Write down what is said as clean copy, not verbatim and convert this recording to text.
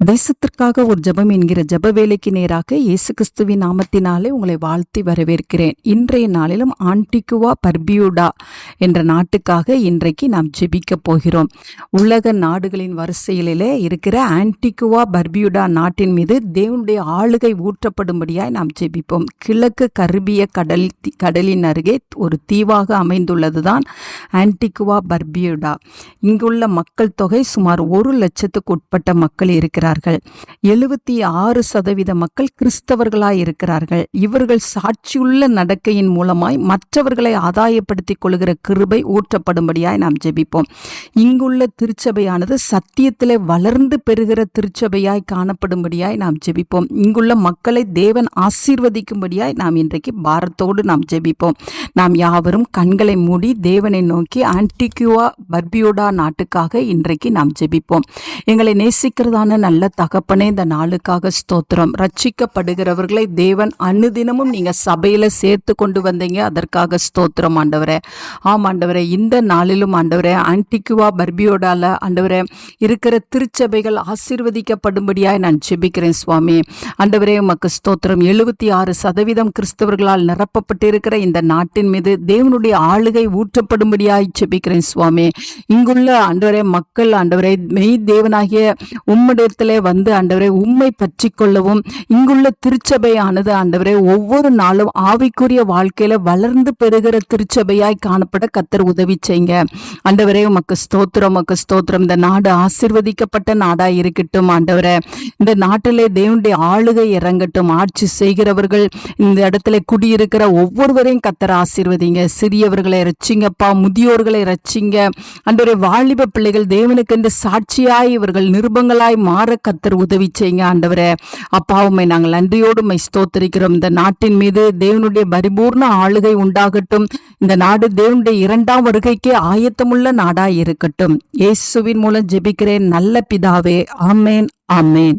தேசத்திற்காக ஒரு ஜெபம் என்கிற ஜெப வேலைக்கு நேராக இயேசு கிறிஸ்துவின் நாமத்தினாலே உங்களை வாழ்த்தி வரவேற்கிறேன். இன்றைய நாளிலும் ஆன்டிகுவா பர்பியூடா என்ற நாட்டுக்காக இன்றைக்கு நாம் ஜெபிக்க போகிறோம். உலக நாடுகளின் வரிசையிலே இருக்கிற ஆன்டிகுவா பர்பியூடா நாட்டின் மீது தேவனுடைய ஆளுகை ஊற்றப்படும்படியாய் நாம் ஜெபிப்போம். கிழக்கு கரிபிய கடலின் அருகே ஒரு தீவாக அமைந்துள்ளதுதான் ஆன்டிகுவா பர்பியூடா. இங்குள்ள மக்கள் தொகை சுமார் 1,00,000க்கு உட்பட்ட மக்கள் இருக்கிறார்கள். 76% மக்கள் கிறிஸ்தவர்களாய் இருக்கிறார்கள். இவர்கள் சாட்சியுள்ள நடக்கையின் மூலமாய் மற்றவர்களை ஆதாயப்படுத்திக் கொள்கிற கிருபை ஊற்றப்படும்படியாய் நாம் ஜெபிப்போம். இங்குள்ள திருச்சபையானது சத்தியத்திலே வளர்ந்து பெறுகிற திருச்சபையாய் காணப்படும்படியாய் நாம் ஜெபிப்போம். இங்குள்ள மக்களை தேவன் ஆசீர்வதிக்கும்படியாய் நாம் இன்றைக்கு பாரத்தோடு நாம் ஜெபிப்போம். நாம் யாவரும் கண்களை மூடி தேவனை நோக்கி ஆன்டிகுவா பர்பியூடா நாட்டுக்காக இன்றைக்கு நாம் ஜெபிப்போம். எங்களை நேசிக்கிறதான நல்ல தகப்பனே, இந்த நாளுக்காக ஸ்தோத்திரம். ரட்சிக்கப்படுகிறவர்களை தேவன் அனுதினமும் நீங்க சபையில சேர்த்து கொண்டு வந்தீங்க, அதற்காக ஸ்தோத்திரம் ஆண்டவரே. ஆம் ஆண்டவரே, இந்த நாளிலும் ஆண்டவரே ஆன்டிகுவா பர்பியூடால ஆண்டவரே இருக்கிற திருச்சபைகள் ஆசீர்வதிக்கப்படும்படியாய் நான் ஜெபிக்கிறேன் சுவாமி. ஆண்டவரே உமக்கு ஸ்தோத்திரம். 76% கிறிஸ்தவர்களால் நிரப்பப்பட்டிருக்கிற இந்த நாட்டின் மீது தேவனுடைய ஆளுகை ஊற்றப்படும்படியாய் ஜெபிக்கிறேன் சுவாமி. இங்குள்ள ஆண்டவரே மக்கள் ஆண்டவரே மெய் தேவனாகிய உம்மிடத்திலே வந்து ஆண்டவரே உம்மை பற்றி கொள்ளவும், இங்குள்ள திருச்சபையானது ஆண்டவரே ஒவ்வொரு நாளும் ஆவிக்குரிய வாழ்க்கையில வளர்ந்து பெறுகிற திருச்சபையாய் காணப்பட கர்த்தர் உதவி செய்யுங்க ஆண்டவரே. உமக்கு ஸ்தோத்திரம், உமக்கு ஸ்தோத்திரம். இந்த நாடு ஆசீர்வதிக்கப்பட்ட நாடாய் இருக்கட்டும் ஆண்டவரே. இந்த நாட்டிலே தேவனுடைய ஆளுகை இறங்கட்டும். ஆட்சி செய்கிறவர்கள் இந்த இடத்துல குடியிருக்கிற ஒவ்வொருவரையும் கர்த்தர் ஆசீர்வதிங்க. சிறியவர்களை ரட்சிங்கப்பா, முதியோர்களை ரட்சிங்க ஆண்டவரே. வாலிப பிள்ளைகள் தேவனுக்கு என்று சாட்சியாய் இவர்கள் நிருபங்களாய் மாற கர்த்தர் உதவி செய்யுங்க ஆண்டவரே. அப்பா உம்மை நாங்கள் நன்றியோடு உம்மை ஸ்தோத்திரிக்கிறோம். இந்த நாட்டின் மீது தேவனுடைய பரிபூர்ண ஆளுகை உண்டாகட்டும். இந்த நாடு தேவனுடைய 2ஆம் வருகைக்கு ஆயத்தமுள்ள நாடாய் இருக்கட்டும். இயேசுவின் மூலம் ஜெபிக்கிறேன் நல்ல பிதாவே. ஆமேன், ஆமேன்.